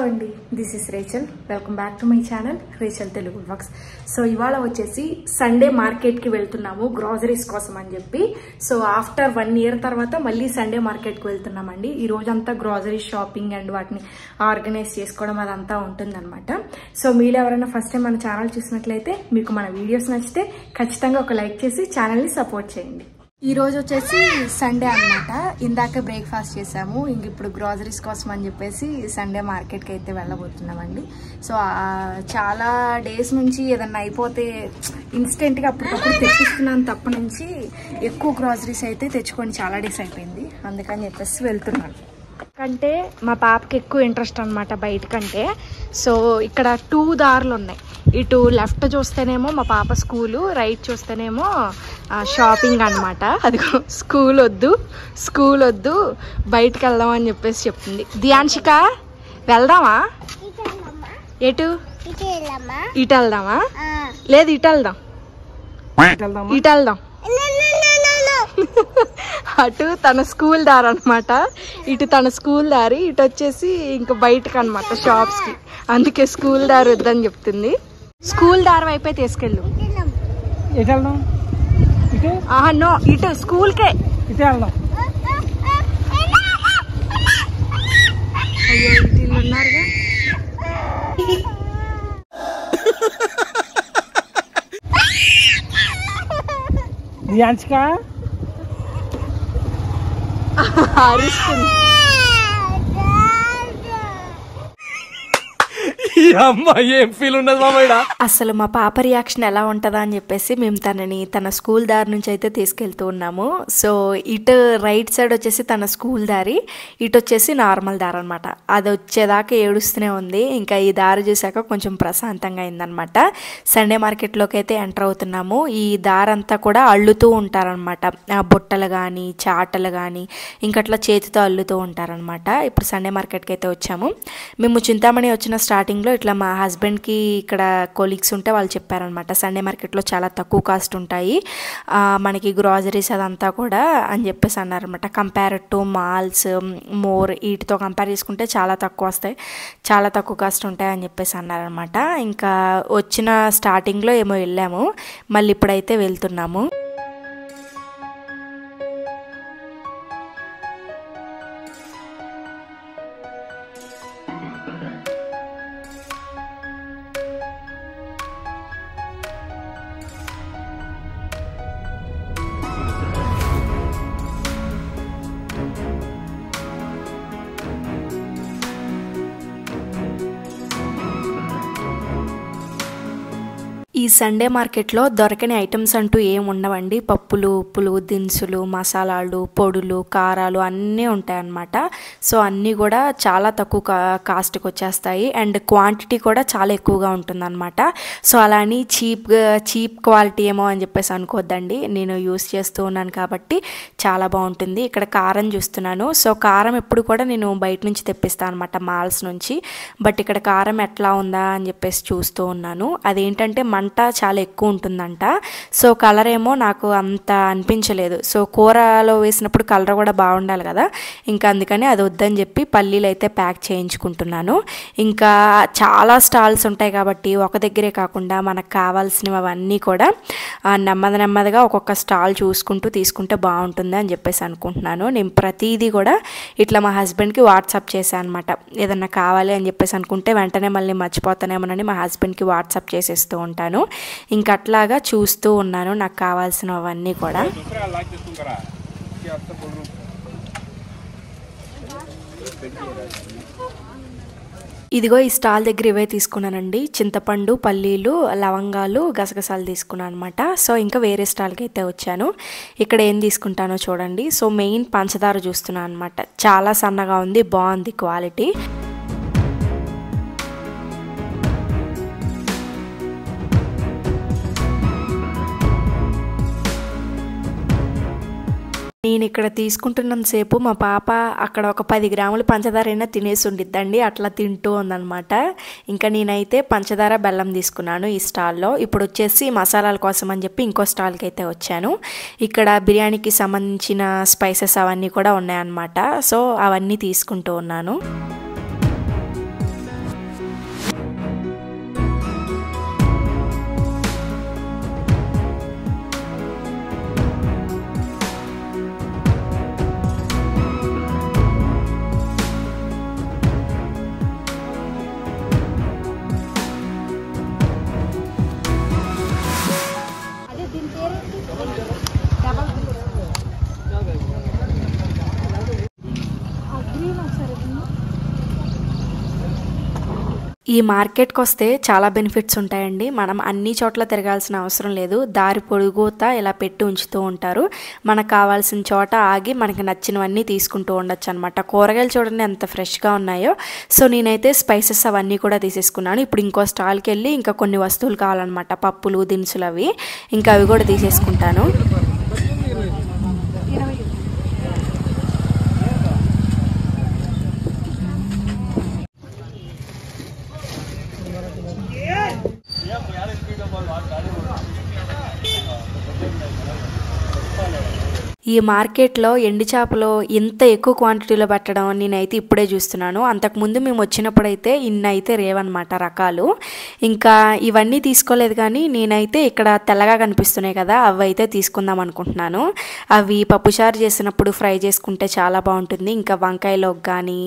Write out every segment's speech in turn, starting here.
అండి, this is Rachel. Welcome back to my channel Rachel Telugu vlogs. So ఇవాళ వచ్చేసి Sunday మార్కెట్కి వెళ్తున్నాము గ్రాసరీస్ కోసం అని చెప్పి. సో ఆఫ్టర్ 1 year తర్వాత మళ్ళీ సండే మార్కెట్కి వెళ్తున్నామండి. ఈ రోజంతా గ్రాసరీ షాపింగ్ అండ్ వాటిని ఆర్గనైజ్ చేసుకోవడం అదంతా ఉంటుందన్నమాట. సో మీరు ఎవరైనా ఫస్ట్ టైం మన ఛానల్ చూసినట్లయితే మీకు మన వీడియోస్ నచ్చితే ఖచ్చితంగా ఒక లైక్ చేసి ఛానల్ని సపోర్ట్ చేయండి. ఈ రోజు వచ్చేసి సండే అన్నమాట. ఇందాక బ్రేక్ఫాస్ట్ చేసాము, ఇంక ఇప్పుడు గ్రాసరీస్ కోసం అని చెప్పేసి సండే మార్కెట్కి అయితే వెళ్ళబోతున్నామండి. సో చాలా డేస్ నుంచి ఏదన్నా అయిపోతే ఇన్స్టెంట్గా అప్పటికప్పుడు తెప్పిస్తున్నాను తప్ప నుంచి ఎక్కువ గ్రాసరీస్ అయితే తెచ్చుకొని చాలా డేస్ అయిపోయింది. అందుకని చెప్పేసి వెళ్తున్నాను. కంటే మా పాపకి ఎక్కువ ఇంట్రెస్ట్ అనమాట బయటకంటే. సో ఇక్కడ 2 దారులు ఉన్నాయి. ఇటు లెఫ్ట్ చూస్తేనేమో మా పాప స్కూలు, రైట్ చూస్తేనేమో షాపింగ్ అనమాట. అదిగో స్కూల్ వద్దు బయటకు వెళ్దాం అని చెప్పేసి చెప్తుంది. దియాన్షిక వెళ్దామా? ఎటు? ఇటు వెళ్దామా? లేదు ఇటు వెళ్దాం. అటు తన స్కూల్ దారి అనమాట, ఇటు తన స్కూల్ దారి, ఇటు వచ్చేసి ఇంకా బయటకు అనమాట షాప్స్కి. అందుకే స్కూల్ దారి వద్దని చెప్తుంది. స్కూల్ దారి వైపే తీసుకెళ్ళు. నో, ఇటు స్కూల్కే. అయ్యో ఇటు ఉన్నారుగా. అరుస్తుంది. అసలు మా పాప రియాక్షన్ ఎలా ఉంటుందా అని చెప్పేసి మేము తనని తన స్కూల్ దారి నుంచి అయితే తీసుకెళ్తూ ఉన్నాము. సో ఇటు రైట్ సైడ్ వచ్చేసి తన స్కూల్ దారి, ఇటు వచ్చేసి నార్మల్ దారి అనమాట. అది వచ్చేదాకా ఏడుస్తూనే ఉంది. ఇంకా ఈ దారి చూసాక కొంచెం ప్రశాంతంగా అయిందనమాట. సండే మార్కెట్లోకి అయితే ఎంటర్ అవుతున్నాము. ఈ దారి అంతా కూడా అల్లుతూ ఉంటారనమాట. బుట్టలు కానీ చాటలు కానీ ఇంకట్లా చేతితో అల్లుతూ ఉంటారనమాట. ఇప్పుడు సండే మార్కెట్కి అయితే వచ్చాము. మేము చింతామణి వచ్చిన స్టార్టింగ్లో ఇట్లా మా హస్బెండ్కి ఇక్కడ కొలీగ్స్ ఉంటే వాళ్ళు చెప్పారనమాట, సండే మార్కెట్లో చాలా తక్కువ కాస్ట్ ఉంటాయి మనకి గ్రాసరీస్ అదంతా కూడా అని చెప్పేసి అన్నారనమాట. కంపేర్ టు మాల్స్ మోర్ వీటితో కంపేర్ చేసుకుంటే చాలా తక్కువ వస్తాయి, చాలా తక్కువ కాస్ట్ ఉంటాయి అని చెప్పేసి అన్నారనమాట. ఇంకా వచ్చిన స్టార్టింగ్లో ఏమో వెళ్ళాము, మళ్ళీ ఇప్పుడైతే వెళ్తున్నాము. ఈ సండే మార్కెట్లో దొరకని ఐటమ్స్ అంటూ ఏం ఉండవండి. పప్పులు, ఉప్పులు, దినుసులు, మసాలాలు, పొడులు, కారాలు అన్నీ ఉంటాయన్నమాట. సో అన్నీ కూడా చాలా తక్కువ కాస్ట్కి వచ్చేస్తాయి అండ్ క్వాంటిటీ కూడా చాలా ఎక్కువగా ఉంటుందన్నమాట. సో అలా అని చీప్ క్వాలిటీ ఏమో అని చెప్పేసి అనుకోవద్దండి. నేను యూస్ చేస్తూ ఉన్నాను కాబట్టి చాలా బాగుంటుంది. ఇక్కడ కారం చూస్తున్నాను. సో కారం ఎప్పుడు కూడా నేను బయట నుంచి తెప్పిస్తాను అనమాట, మాల్స్ నుంచి. బట్ ఇక్కడ కారం ఎట్లా ఉందా అని చెప్పేసి చూస్తూ ఉన్నాను. అదేంటంటే మంట చాలా ఎక్కువ ఉంటుందంట. సో కలర్ ఏమో నాకు అంత అనిపించలేదు. సో కూరలో వేసినప్పుడు కలర్ కూడా బాగుండాలి కదా, ఇంకా అందుకని అది వద్దని చెప్పి పల్లీలు అయితే ప్యాక్ చేయించుకుంటున్నాను. ఇంకా చాలా స్టాల్స్ ఉంటాయి కాబట్టి ఒక దగ్గరే కాకుండా మనకు కావాల్సినవి అవన్నీ కూడా నెమ్మదిగా ఒక్కొక్క స్టాల్ చూసుకుంటూ తీసుకుంటే బాగుంటుంది అని చెప్పేసి అనుకుంటున్నాను. నేను ప్రతిదీ కూడా ఇట్లా మా హస్బెండ్కి వాట్సాప్ చేశాను అనమాట. ఏదన్నా కావాలి అని చెప్పేసి అనుకుంటే వెంటనే మళ్ళీ మర్చిపోతానేమోనని మా హస్బెండ్కి వాట్సాప్ చేసేస్తూ ఉంటాను. ఇంకా అట్లాగా చూస్తూ ఉన్నాను నాకు కావాల్సినవన్నీ కూడా. ఇదిగో ఈ స్టాల్ దగ్గర ఇవే తీసుకున్నానండి. చింతపండు, పల్లీలు, లవంగాలు, గసగసాలు తీసుకున్నాను అనమాట. సో ఇంకా వేరే స్టాల్కి అయితే వచ్చాను. ఇక్కడ ఏం తీసుకుంటానో చూడండి. సో మెయిన్ పంచదార చూస్తున్నాను అనమాట. చాలా సన్నగా ఉంది, బాగుంది క్వాలిటీ. నేను ఇక్కడ తీసుకుంటున్నంతసేపు మా పాప అక్కడ ఒక 10 గ్రాముల పంచదార అయినా తినేసి ఉండిద్దండి, అట్లా తింటూ ఉందన్నమాట. ఇంకా నేనైతే పంచదార బెల్లం తీసుకున్నాను ఈ స్టాల్లో. ఇప్పుడు వచ్చేసి మసాలాల కోసం అని చెప్పి ఇంకో స్టాల్కి అయితే వచ్చాను. ఇక్కడ బిర్యానీకి సంబంధించిన స్పైసెస్ అవన్నీ కూడా ఉన్నాయన్నమాట. సో అవన్నీ తీసుకుంటూ ఉన్నాను. ఈ మార్కెట్కి వస్తే చాలా బెనిఫిట్స్ ఉంటాయండి. మనం అన్ని చోట్ల తిరగాల్సిన అవసరం లేదు. దారి పొడుగుతా ఇలా పెట్టి ఉంచుతూ ఉంటారు. మనకు కావాల్సిన చోట ఆగి మనకి నచ్చినవన్నీ తీసుకుంటూ ఉండొచ్చు అనమాట. కూరగాయలు చూడండి ఎంత ఫ్రెష్గా ఉన్నాయో. సో నేనైతే స్పైసెస్ అవన్నీ కూడా తీసేసుకున్నాను. ఇప్పుడు ఇంకో స్టాల్కి వెళ్ళి ఇంకా కొన్ని వస్తువులు కావాలన్నమాట, పప్పులు దినుసులు అవి, ఇంకా అవి కూడా తీసేసుకుంటాను. ఈ మార్కెట్లో ఎండు చేపలు ఇంత ఎక్కువ క్వాంటిటీలో పెట్టడం నేనైతే ఇప్పుడే చూస్తున్నాను. అంతకుముందు మేము వచ్చినప్పుడైతే ఇన్ని అయితే రేవన్నమాట రకాలు. ఇంకా ఇవన్నీ తీసుకోలేదు, కానీ నేనైతే ఇక్కడ తెల్లగా కనిపిస్తున్నాయి కదా, అవి అయితే తీసుకుందాం అనుకుంటున్నాను. అవి పప్పుచారు చేసినప్పుడు ఫ్రై చేసుకుంటే చాలా బాగుంటుంది. ఇంకా వంకాయలోకి కానీ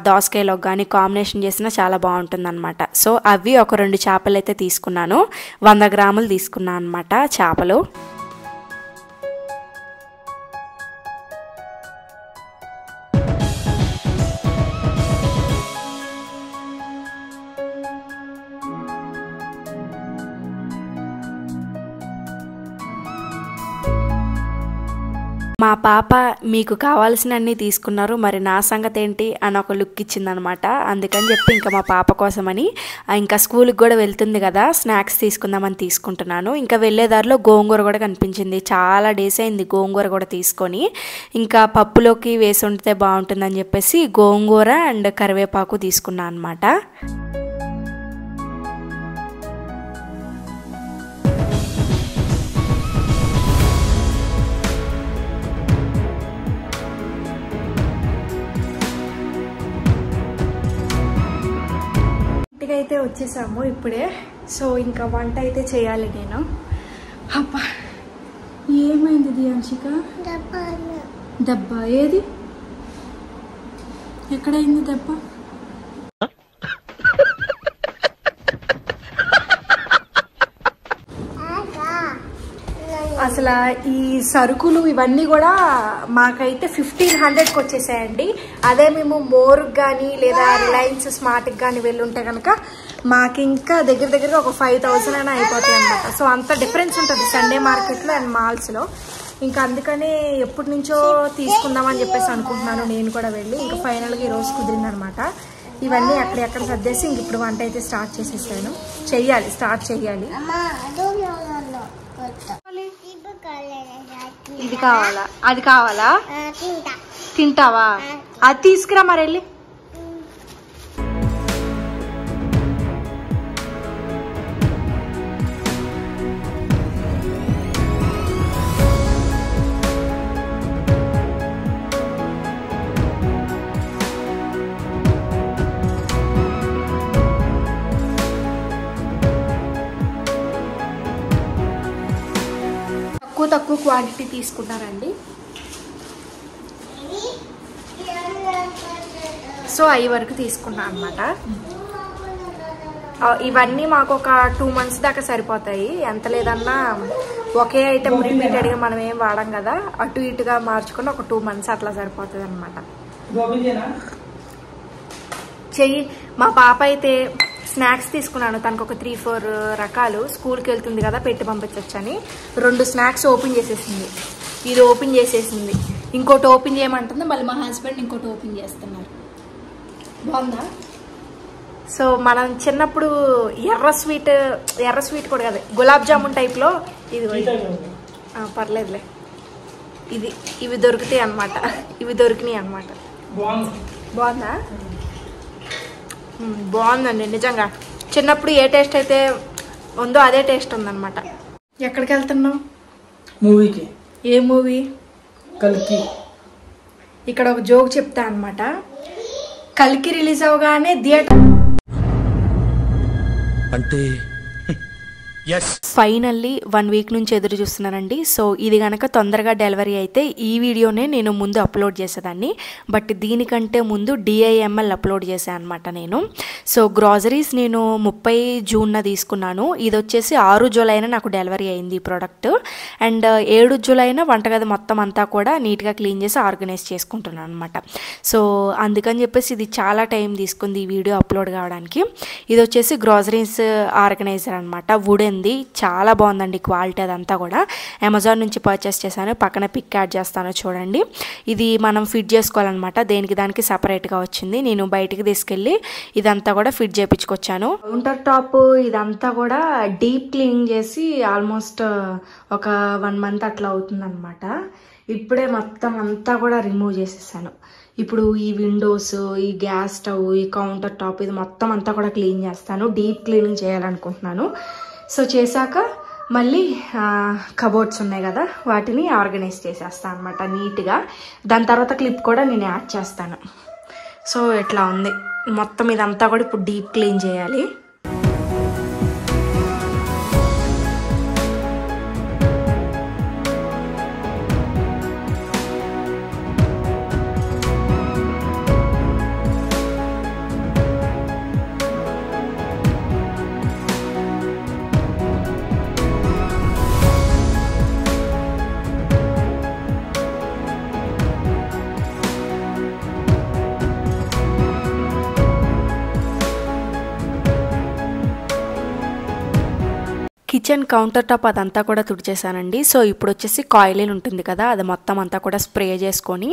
దోసకాయలోకి కానీ కాంబినేషన్ చేసినా చాలా బాగుంటుంది అనమాట. సో అవి ఒక 2 చేపలు అయితే తీసుకున్నాను. 100 గ్రాములు తీసుకున్నాను అనమాట చేపలు. మా పాప మీకు కావాల్సినన్ని తీసుకున్నారు, మరి నా సంగతి ఏంటి అని ఒక లుక్ ఇచ్చిందనమాట. అందుకని చెప్పి ఇంకా మా పాప కోసమని ఇంకా స్కూల్కి కూడా వెళ్తుంది కదా, స్నాక్స్ తీసుకుందామని తీసుకుంటున్నాను. ఇంకా వెళ్ళేదారిలో గోంగూర కూడా కనిపించింది. చాలా డేస్ అయింది గోంగూర కూడా తీసుకొని. ఇంకా పప్పులోకి వేసి ఉంటే బాగుంటుందని చెప్పేసి గోంగూర అండ్ కరివేపాకు తీసుకున్నాను అనమాట. అయితే వచ్చేసాము ఇప్పుడే. సో ఇంకా వంట అయితే చేయాలి నేను. అబ్బా ఏమైంది దియాంశిక? దెబ్బ ఏది? ఎక్కడైంది దెబ్బ? అసలు ఈ సరుకులు ఇవన్నీ కూడా మాకైతే 1500కి వచ్చేసాయండి. అదే మేము మోర్కి కానీ లేదా రిలయన్స్ స్మార్ట్కి కానీ వెళ్ళుంటే కనుక మాకు ఇంకా దగ్గరగా ఒక 5000 అయినా అయిపోతాయి అనమాట. సో అంత డిఫరెన్స్ ఉంటుంది సండే మార్కెట్లో అండ్ మాల్స్లో. ఇంకా అందుకనే ఎప్పటి నుంచో తీసుకుందామని చెప్పేసి అనుకుంటున్నాను నేను కూడా వెళ్ళి. ఇంకా ఫైనల్గా ఈరోజు కుదిరిందనమాట. ఇవన్నీ ఎక్కడ సర్దేసి ఇంక ఇప్పుడు వంట అయితే స్టార్ట్ చేసేసాను. స్టార్ట్ చెయ్యాలి. ఇది కావాలా అది కావాలా? తింటావా? అది తీసుకురా మరి వెళ్ళి. తక్కువ క్వాంటిటీ తీసుకున్నారండి. సో అవి వరకు తీసుకున్నా అనమాట. ఇవన్నీ మాకు ఒక 2 months దాకా సరిపోతాయి. ఎంత లేదన్నా ఒకే ఐటెం రిపీటెడ్గా మనం ఏం వాడం కదా, అటు ఇటుగా మార్చుకుని ఒక 2 months అట్లా సరిపోతుంది అనమాట. మా పాప అయితే స్నాక్స్ తీసుకున్నాను. తనకు ఒక 3-4 రకాలు, స్కూల్కి వెళ్తుంది కదా పెట్టి పంపించచ్చని 2 స్నాక్స్ ఓపెన్ చేసేసింది. ఇది ఓపెన్ చేసేసింది, ఇంకోటి ఓపెన్ చేయమంటుంది. మళ్ళీ మా హస్బెండ్ ఇంకోటి ఓపెన్ చేస్తున్నారు. బాగుందా? సో మనం చిన్నప్పుడు ఎర్ర స్వీట్ కూడా కదా, గులాబ్ జామున్ టైప్లో ఇది పర్లేదులే, ఇవి దొరుకుతాయి అనమాట. ఇవి దొరికినాయి అనమాట. బాగుందా? బాగుందండి నిజంగా. చిన్నప్పుడు ఏ టేస్ట్ అయితే ఉందో అదే టేస్ట్ ఉందన్నమాట. ఎక్కడికి వెళ్తున్నావు? మూవీకి. ఏ మూవీ? కల్కి. ఇక్కడ ఒక జోక్ చెప్తా అనమాట. కల్కి రిలీజ్ అవగానే థియేటర్ అంటే ఫైనల్లీ 1 వీక్ నుంచి ఎదురు చూస్తున్నానండి. సో ఇది కనుక తొందరగా డెలివరీ అయితే ఈ వీడియోనే నేను ముందు అప్లోడ్ చేసేదాన్ని, బట్ దీనికంటే ముందు DIML అప్లోడ్ చేశాను అనమాట నేను. సో గ్రాసరీస్ నేను 30 జూన్న తీసుకున్నాను. ఇది వచ్చేసి 6 జూలైన నాకు డెలివరీ అయింది ఈ ప్రోడక్ట్. అండ్ 7 జూలైన వంటగది మొత్తం అంతా కూడా నీట్గా క్లీన్ చేసి ఆర్గనైజ్ చేసుకుంటున్నాను అనమాట. సో అందుకని చెప్పేసి ఇది చాలా టైం తీసుకుంది ఈ వీడియో అప్లోడ్ కావడానికి. ఇది వచ్చేసి గ్రాసరీస్ ఆర్గనైజర్ అనమాట, వుడెన్ది, చాలా బాగుందండి క్వాలిటీ అదంతా కూడా. అమెజాన్ నుంచి పర్చేస్ చేశాను, పక్కన పిక్ యాడ్ చేస్తాను చూడండి. ఇది మనం ఫిట్ చేసుకోవాలన్నమాట, దేనికి దానికి సపరేట్గా వచ్చింది. నేను బయటికి తీసుకెళ్ళి ఇదంతా కూడా ఫిట్ చేయించుకొచ్చాను. కౌంటర్ టాప్ ఇదంతా కూడా డీప్ క్లీన్ చేసి ఆల్మోస్ట్ ఒక 1 మంత్ అట్లా అవుతుందన్నమాట. ఇప్పుడే మొత్తం అంతా కూడా రిమూవ్ చేసేసాను. ఇప్పుడు ఈ విండోస్, ఈ గ్యాస్ స్టవ్, ఈ కౌంటర్ టాప్ ఇది మొత్తం అంతా కూడా క్లీన్ చేస్తాను. డీప్ క్లీనింగ్ చేయాలనుకుంటున్నాను. సో చేశాక మళ్ళీ కబోర్డ్స్ ఉన్నాయి కదా, వాటిని ఆర్గనైజ్ చేసేస్తాను అనమాట నీట్గా. దాని తర్వాత క్లిప్ కూడా నేను యాడ్ చేస్తాను. సో ఇట్లా ఉంది మొత్తం, ఇదంతా కూడా ఇప్పుడు డీప్ క్లీన్ చేయాలి. కిచెన్ కౌంటర్ టాప్ అదంతా కూడా తుడిచేసానండి. సో ఇప్పుడు వచ్చేసి కాయిలిన్ ఉంటుంది కదా, అది మొత్తం అంతా కూడా స్ప్రే చేసుకొని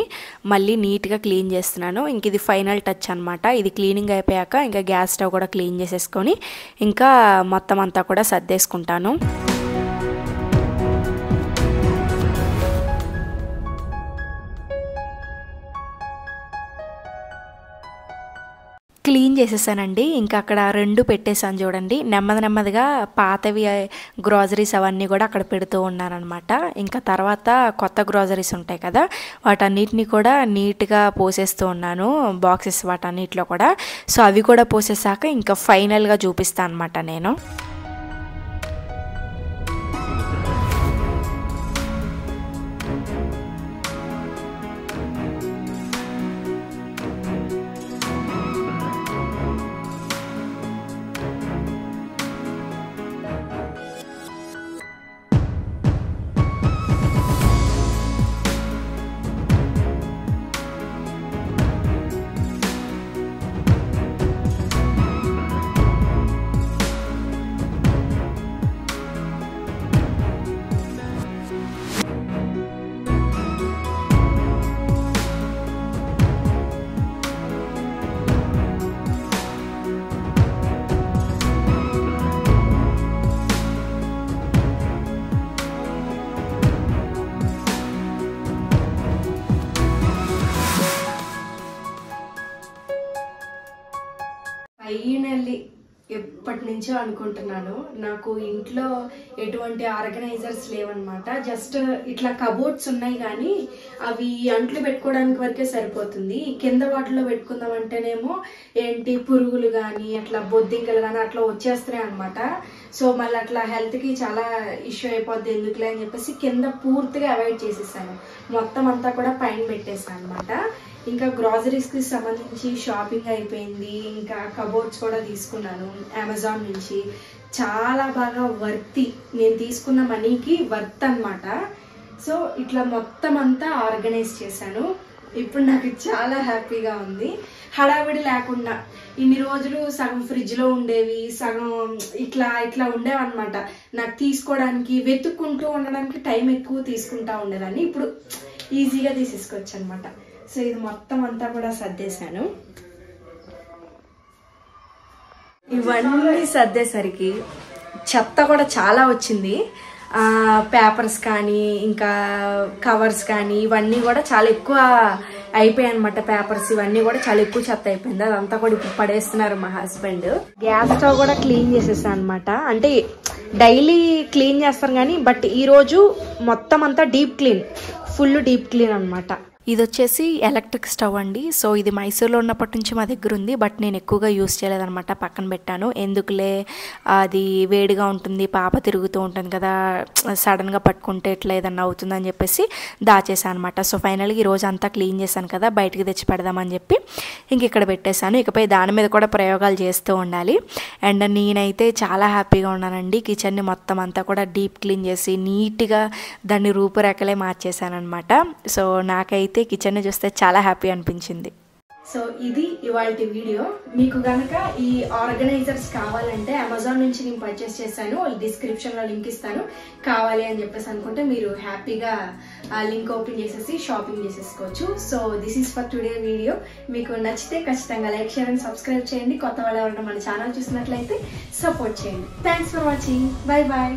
మళ్ళీ నీట్గా క్లీన్ చేస్తున్నాను. ఇంక ఇది ఫైనల్ టచ్ అనమాట. ఇది క్లీనింగ్ అయిపోయాక ఇంకా గ్యాస్ స్టవ్ కూడా క్లీన్ చేసేసుకొని ఇంకా మొత్తం అంతా కూడా సర్దేసుకుంటాను. క్లీన్ చేసేసానండి. ఇంకా అక్కడ 2 పెట్టేసాను చూడండి. నెమ్మదిగా పాతవి గ్రాసరీస్ అవన్నీ కూడా అక్కడ పెడుతూ ఉన్నానమాట. ఇంకా తర్వాత కొత్త గ్రాసరీస్ ఉంటాయి కదా, వాటన్నిటిని కూడా నీట్గా పోసేస్తూ ఉన్నాను బాక్సెస్ వాటన్నిటిలో కూడా. సో అవి కూడా పోసేసాక ఇంకా ఫైనల్గా చూపిస్తాను అనమాట నేను. ఫైనల్లీ ఎప్పటి నుంచో అనుకుంటున్నాను, నాకు ఇంట్లో ఎటువంటి ఆర్గనైజర్స్ లేవన్నమాట. జస్ట్ ఇట్లా కబోర్డ్స్ ఉన్నాయి కానీ అవి అంట్లు పెట్టుకోవడానికి వరకే సరిపోతుంది. కింద వాటిలో పెట్టుకుందాం అంటేనేమో ఏంటి పురుగులు కానీ అట్లా బొద్దింకలు కానీ అట్లా వచ్చేస్తున్నాయి అనమాట. సో మళ్ళీ అట్లా హెల్త్కి చాలా ఇష్యూ అయిపోద్ది ఎందుకులే అని చెప్పేసి కింద పూర్తిగా అవాయిడ్ చేసేసాను. మొత్తం అంతా కూడా పైన పెట్టేసాను అనమాట. ఇంకా గ్రాసరీస్కి సంబంధించి షాపింగ్ అయిపోయింది. ఇంకా కబోర్డ్స్ కూడా తీసుకున్నాను అమెజాన్ నుంచి. చాలా బాగా వర్తి, నేను తీసుకున్న మనీకి వర్త్ అనమాట. సో ఇట్లా మొత్తం అంతా ఆర్గనైజ్ చేశాను. ఇప్పుడు నాకు చాలా హ్యాపీగా ఉంది. హడావిడి లేకుండా ఇన్ని రోజులు సగం ఫ్రిడ్జ్లో ఉండేవి, సగం ఇట్లా ఇట్లా ఉండేవన్నమాట. నాకు తీసుకోవడానికి వెతుక్కుంటూ ఉండడానికి టైం ఎక్కువ తీసుకుంటా ఉండేదాన్ని. ఇప్పుడు ఈజీగా తీసేసుకోవచ్చు అనమాట. సో ఇది మొత్తం అంతా కూడా సర్దేశాను. ఇవన్నీ సర్దేసరికి చెత్త కూడా చాలా వచ్చింది. పేపర్స్ కానీ ఇంకా కవర్స్ కానీ ఇవన్నీ కూడా చాలా ఎక్కువ అయిపోయాయి అనమాట. పేపర్స్ ఇవన్నీ కూడా చాలా ఎక్కువ చెత్త అయిపోయింది. అదంతా కూడా ఇప్పుడు పడేస్తున్నారు మా హస్బెండ్. గ్యాస్ స్టవ్ కూడా క్లీన్ చేసేసాను అనమాట. అంటే డైలీ క్లీన్ చేస్తారు కానీ బట్ ఈరోజు మొత్తం అంతా deep clean, full deep clean అనమాట. ఇది వచ్చేసి ఎలక్ట్రిక్ స్టవ్ అండి. సో ఇది మైసూర్లో ఉన్నప్పటి నుంచి మా దగ్గర ఉంది, బట్ నేను ఎక్కువగా యూస్ చేయలేదన్నమాట, పక్కన పెట్టాను. ఎందుకులే అది వేడిగా ఉంటుంది, పాప తిరుగుతూ ఉంటుంది కదా, సడన్గా పట్టుకుంటే ఇట్లా ఏదన్నా అవుతుందని చెప్పేసి దాచేసాను అనమాట. సో ఫైనల్గా ఈరోజు అంతా క్లీన్ చేశాను కదా, బయటికి తెచ్చి పెడదామని చెప్పి ఇంక ఇక్కడ పెట్టేశాను. ఇకపై దాని మీద కూడా ప్రయోగాలు చేస్తూ ఉండాలి. అండ్ నేనైతే చాలా హ్యాపీగా ఉన్నానండి. కిచెన్ని మొత్తం అంతా కూడా డీప్ క్లీన్ చేసి నీట్గా దాన్ని రూపురేఖలే మార్చేసాను అనమాట. సో నాకైతే కిచెన్ చూస్తే చాలా హ్యాపీ అనిపించింది. సో ఇది ఇవాల్టి వీడియో. మీకు గనక ఈ ఆర్గనైజర్స్ కావాలంటే అమెజాన్ నుంచి నేను పర్చేస్ చేశాను, డిస్క్రిప్షన్ లో లింక్ ఇస్తాను. కావాలి అని చెప్పేసి అనుకుంటే మీరు హ్యాపీగా ఆ లింక్ ఓపెన్ చేసేసి షాపింగ్ చేసేసుకోవచ్చు. So this is for today video. మీకు నచ్చితే ఖచ్చితంగా లైక్, షేర్ అండ్ సబ్స్క్రైబ్ చేయండి. కొత్త వాళ్ళు ఎవరైనా మన ఛానల్ చూసినట్లయితే సపోర్ట్ చేయండి. Thanks for watching. Bye bye.